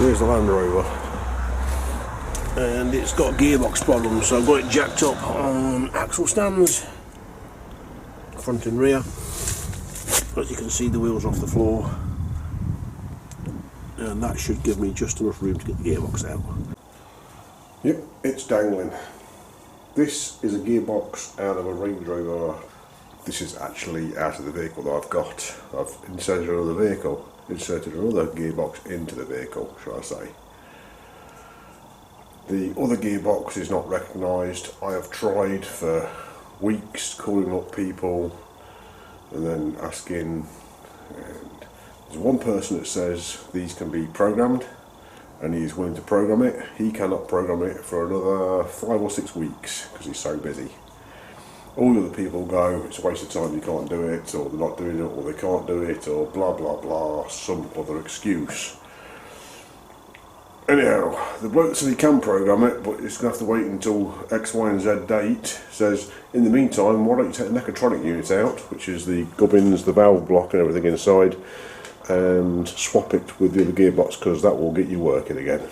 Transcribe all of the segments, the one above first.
Here's the Landrover, and it's got gearbox problems, so I've got it jacked up on axle stands, front and rear. As you can see, the wheels off the floor, and that should give me just enough room to get the gearbox out. Yep, it's dangling. This is a gearbox out of a Range Rover. This is actually out of the vehicle that I've got. I've inserted another vehicle, inserted another gearbox into the vehicle, shall I say. The other gearbox is not recognised. I have tried for weeks calling up people and then asking, and there's one person that says these can be programmed and he's willing to program it. He cannot program it for another 5 or 6 weeks because he's so busy. All the other people go, it's a waste of time, you can't do it, or they're not doing it, or they can't do it, or blah blah blah, some other excuse. Anyhow, the bloke said he can program it, but he's going to have to wait until X, Y and Z date. Says, in the meantime, why don't you take the mechatronic unit out, which is the gubbins, the valve block and everything inside, and swap it with the other gearbox, because that will get you working again.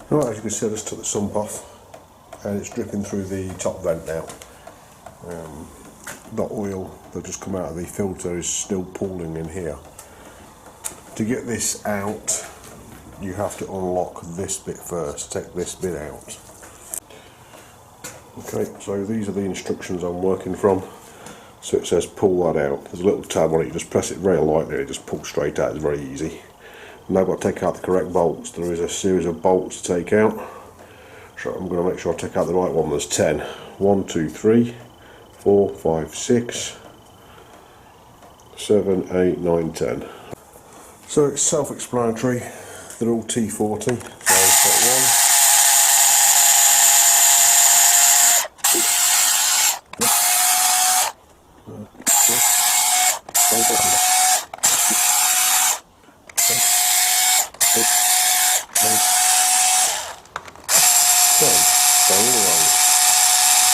Right, as you can see, I just took the sump off and it's dripping through the top vent now. The oil that just come out of the filter is still pooling in here. To get this out, you have to unlock this bit first, take this bit out. Okay, so these are the instructions I'm working from. So it says pull that out. There's a little tab on it, you just press it very lightly and it just pulls straight out, it's very easy. Now I've got to take out the correct bolts. There is a series of bolts to take out. So I'm going to make sure I take out the right one. There's 10. 1, 2, 3, 4, 5, 6, 7, 8, 9, 10. So it's self-explanatory. They're all T40. So set 1.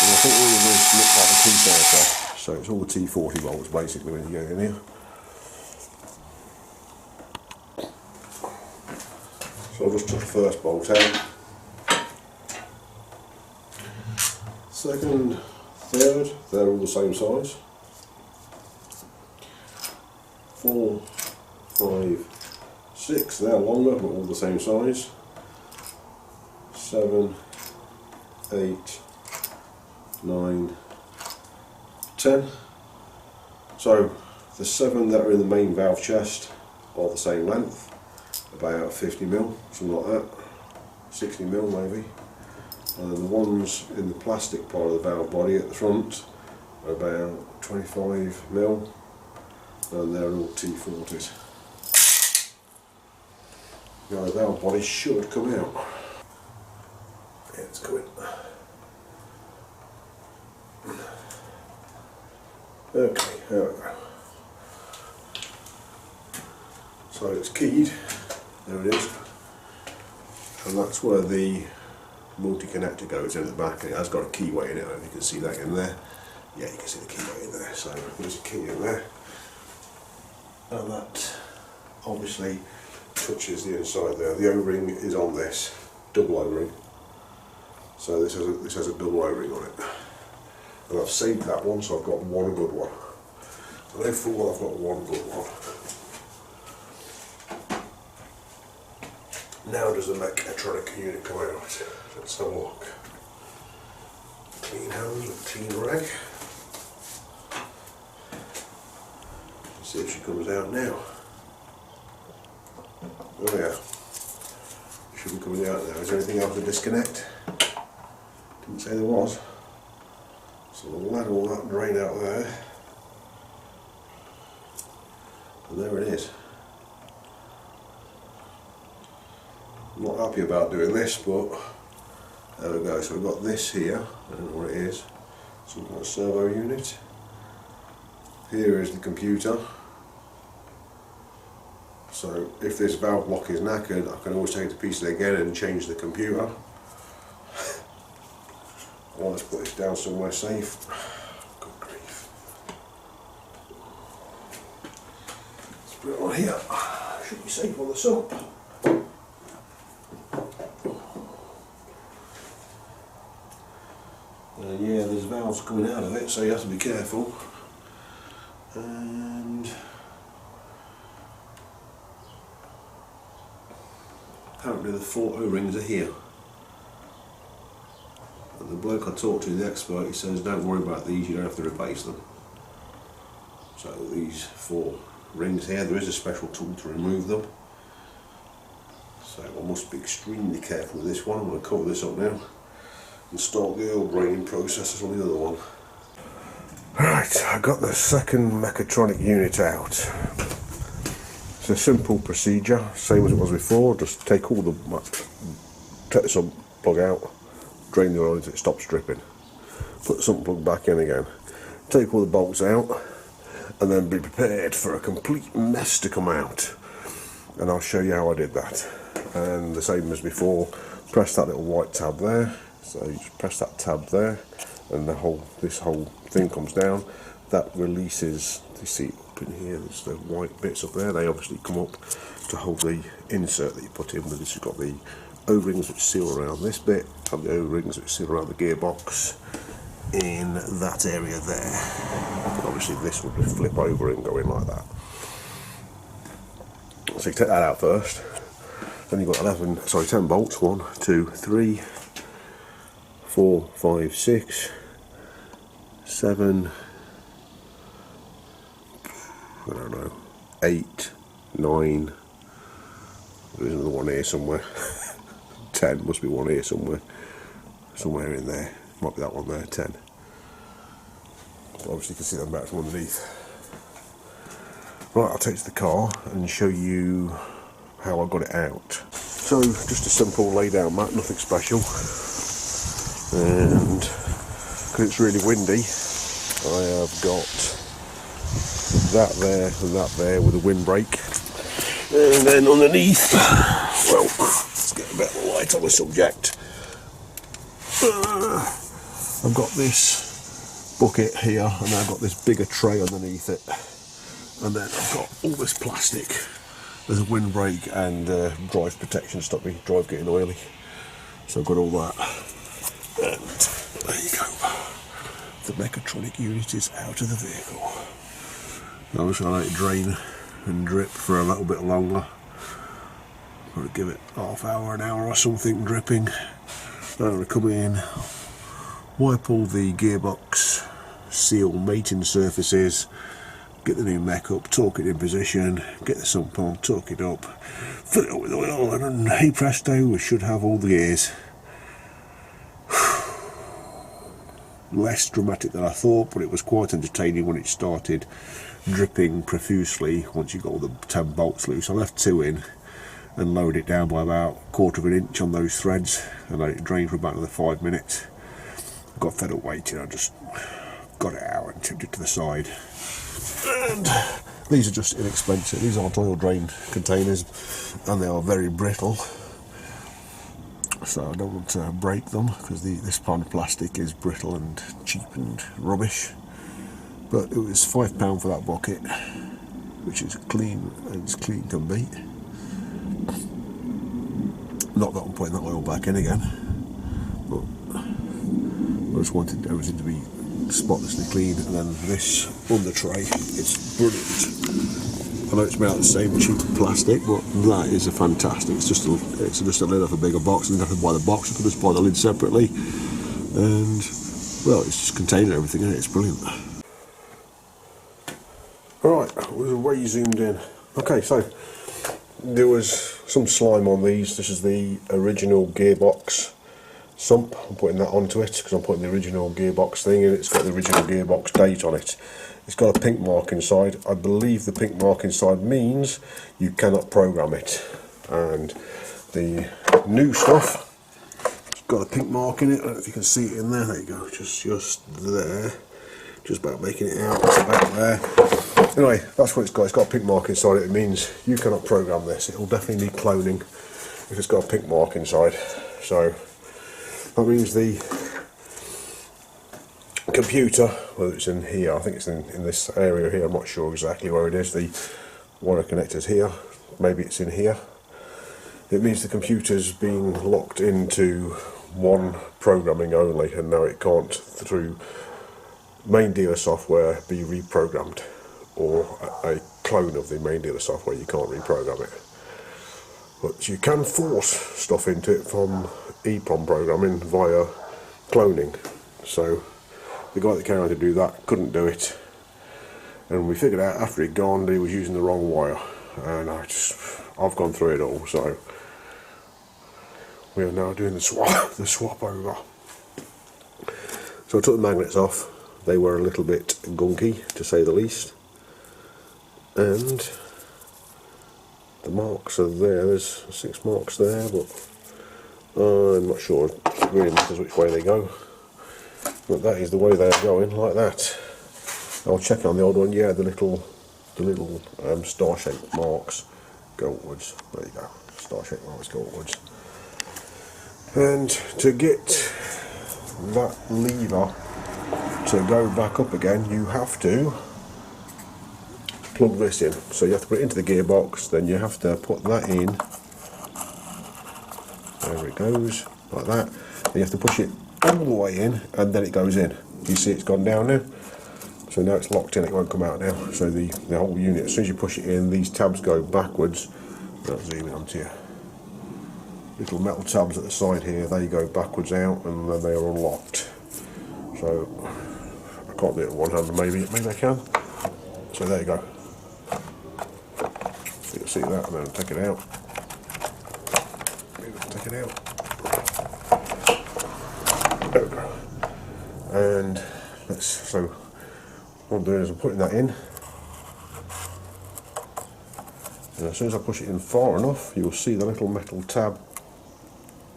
And I think all of these look like the T-starter, so it's all the T40 bolts basically when you go in here. So I'll just took the first bolt out. Second, third, they're all the same size. 4, 5, 6, they're longer but all the same size. 7, 8, 9, 10. So the 7 that are in the main valve chest are the same length, about 50mm, something like that, 60mm maybe. And the ones in the plastic part of the valve body at the front are about 25mm, and they're all T40s. Now the valve body should come out. Yeah, it's coming. Okay, there we go. So it's keyed, there it is, and that's where the multi-connector goes in at the back, and it has got a keyway in it. I don't know if you can see that in there. Yeah, you can see the keyway in there, so there's a key in there, and that obviously touches the inside there. The O-ring is on this, double O-ring, so this has a double O-ring on it, and I've saved that one, so I've got one good one. I know for one I've got one good one. Now does the mechatronic unit come out? Let's have a look. Clean hands, clean rag. Let's see if she comes out now. Oh yeah, should be coming out now. Is there anything else to disconnect? Didn't say there was. So we'll let all that drain out there. And there it is. I'm not happy about doing this, but there we go. So we've got this here, I don't know what it is, some kind of servo unit. Here is the computer. So if this valve block is knackered, I can always take it to pieces again and change the computer. Well, let's put this down somewhere safe. Good grief. Let's put it on here. Should be safe on the sump. Yeah, there's valves coming out of it, so you have to be careful. And apparently the 4 O-rings are here. And the bloke I talked to, the expert, he says don't worry about these, you don't have to replace them. So these 4 rings here, there is a special tool to remove them. So I must be extremely careful with this one. I'm going to cover this up now and start the oil draining process on the other one. Right, I got the second mechatronic unit out. It's a simple procedure, same as it was before. Just take the sump plug out, drain the oil until it stops dripping. Put the sump plug back in again. Take all the bolts out, and then be prepared for a complete mess to come out. And I'll show you how I did that. And the same as before, press that little white tab there. So you just press that tab there, and this whole thing comes down. That releases, you see up in here, there's the white bits up there. They obviously come up to hold the insert that you put in. But this has got the O-rings which seal around this bit, and the O-rings which seal around the gearbox in that area there. And obviously this would flip over and go in like that. So you take that out first. Then you've got 10 bolts. 1, 2, 3, 4, 5, 6, 7, I don't know, 8, 9, there's another one here somewhere, 10, must be one here somewhere in there, might be that one there, 10. But obviously you can see them back from underneath. Right, I'll take it to the car and show you how I got it out. So, just a simple lay down mat, nothing special. And because it's really windy, I have got that there and that there with a windbreak, and then underneath, well, let's get a bit of light on the subject. I've got this bucket here, and I've got this bigger tray underneath it, and then I've got all this plastic. There's a windbreak and drive protection to stop the drive getting oily, so I've got all that. And there you go. The mechatronic unit is out of the vehicle. I'm just going to let it drain and drip for a little bit longer. Probably give it half hour, an hour or something dripping. Then I'm going to come in, wipe all the gearbox seal mating surfaces, get the new mech up, torque it in position, get the sump on, torque it up, fill it up with oil, and then, hey presto, we should have all the gears. Less dramatic than I thought, but it was quite entertaining when it started dripping profusely once you got all the 10 bolts loose. I left 2 in and lowered it down by about 1/4 inch on those threads and let it drain for about another 5 minutes. Got fed up waiting, I just got it out and tipped it to the side. And These are just inexpensive. These aren't oil drain containers, and they are very brittle. So I don't want to break them, because this kind of plastic is brittle and cheap and rubbish. But it was £5 for that bucket, which is clean as clean can be. Not that I'm putting that oil back in again, but I just wanted everything to be spotlessly clean. And then this under tray, it's brilliant. I know it's made out of the same cheap plastic, but that is a fantastic. It's just a lid off a bigger box. I didn't have to buy the box. I could just buy the lid separately, and well, it's just containing everything in it. It's brilliant. Right, we're way zoomed in. Okay, so there was some slime on these. This is the original Gearbox sump. I'm putting that onto it because I'm putting the original Gearbox thing in. It's got the original Gearbox date on it. It's got a pink mark inside. I believe the pink mark inside means you cannot program it. And the new stuff, it's got a pink mark in it. I don't know if you can see it in there. There you go, just there. Just about making it out. It's about there. Anyway, that's what it's got. It's got a pink mark inside it. It means you cannot program this. It will definitely need cloning if it's got a pink mark inside. So that means the computer, whether it's in here, I think it's in this area here, I'm not sure exactly where it is. The wire connector's here, maybe it's in here. It means the computer's being locked into one programming only, and now it can't, through main dealer software, be reprogrammed, or a clone of the main dealer software. You can't reprogram it, but you can force stuff into it from EEPROM programming via cloning. So the guy that came around to do that couldn't do it, and we figured out after he'd gone that he was using the wrong wire, and I've gone through it all. So we are now doing the swap over. So I took the magnets off. They were a little bit gunky, to say the least, and the marks are there. There's 6 marks there, but I'm not sure it really matters which way they go. But that is the way they're going, like that. I'll check on the old one. Yeah, the little star-shaped marks go upwards. There you go, star-shaped marks go upwards. And to get that lever to go back up again, you have to plug this in. So you have to put it into the gearbox, then you have to put that in. There it goes, like that. Then you have to push it all the way in, and then it goes in. You see it's gone down now? So now it's locked in, it won't come out now. So the whole unit, as soon as you push it in, these tabs go backwards. I'll zoom in onto you. Little metal tabs at the side here, they go backwards out, and then they are unlocked. So I can't do it with one hand, maybe I can. So there you go. You can see that, and then take it out. Take it out. There we go. And so what I'm doing is I'm putting that in, and as soon as I push it in far enough, you'll see the little metal tab,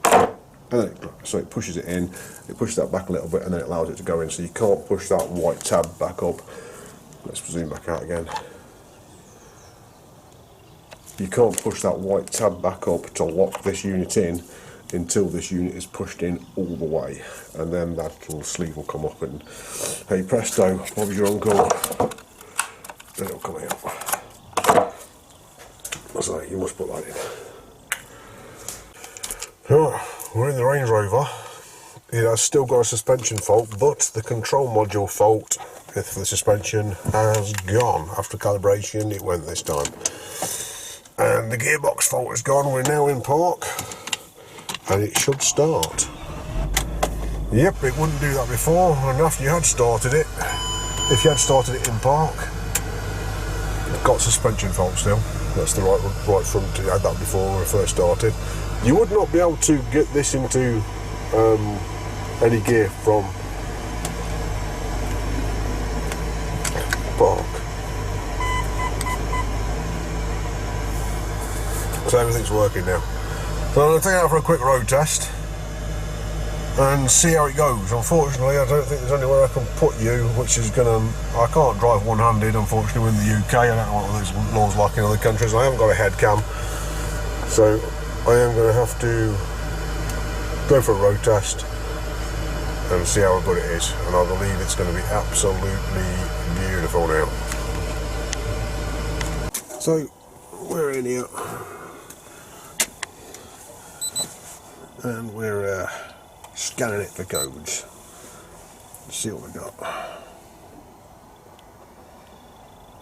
and then so it pushes it in, it pushes that back a little bit, and then it allows it to go in. So you can't push that white tab back up. Let's zoom back out again. You can't push that white tab back up to lock this unit in until this unit is pushed in all the way, and then that little sleeve will come up, and hey presto, Bob's your uncle, then it'll come out. So you must put that in. Oh, we're in the Range Rover. It has still got a suspension fault, but the control module fault for the suspension has gone. After calibration, it went this time. And the gearbox fault is gone. We're now in park, and it should start. Yep, it wouldn't do that before, and after you had started it, if you had started it in park, it's got suspension fault still. That's the right front. You had that before when we first started. You would not be able to get this into any gear from park. So everything's working now. So I'm going to take it out for a quick road test. and see how it goes. Unfortunately, I don't think there's anywhere I can put you, which is gonna. I can't drive one-handed, unfortunately, in the UK. I don't know what those laws like in other countries. I haven't got a head cam, so I am going to have to go for a road test and see how good it is. And I believe it's going to be absolutely beautiful now. So we're in here, and we're scanning it for codes. Let's see what we got.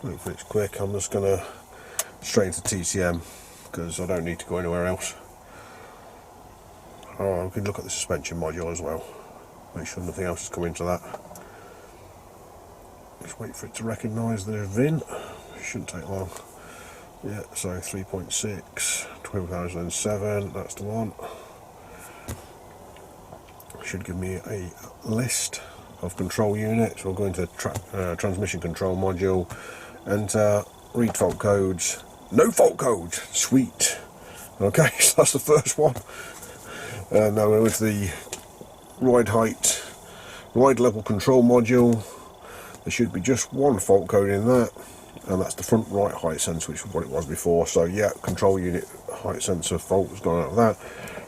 Hopefully it's quick. I'm just gonna straight into TCM because I don't need to go anywhere else. Oh, we can look at the suspension module as well. Make sure nothing else has come into that. Just wait for it to recognise the VIN. It shouldn't take long. Yeah, so 3.6, 2007, that's the one. Should give me a list of control units. We'll go into transmission control module and read fault codes. No fault codes, sweet. Okay, so that's the first one. Now we're with the ride level control module. There should be just one fault code in that, and that's the front right height sensor, which is what it was before. So yeah, control unit height sensor fault has gone out of that.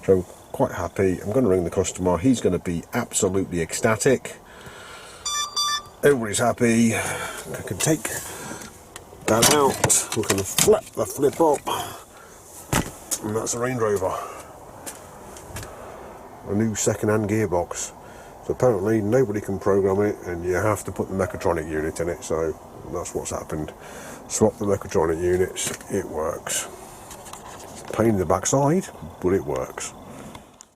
So quite happy. I'm going to ring the customer. He's going to be absolutely ecstatic. Everybody's happy. I can take that out. We can flap the flip up, and that's a Range Rover. A new second-hand gearbox. So apparently nobody can program it, and you have to put the mechatronic unit in it. So that's what's happened. Swap the mechatronic units. It works. Pain in the backside, but it works.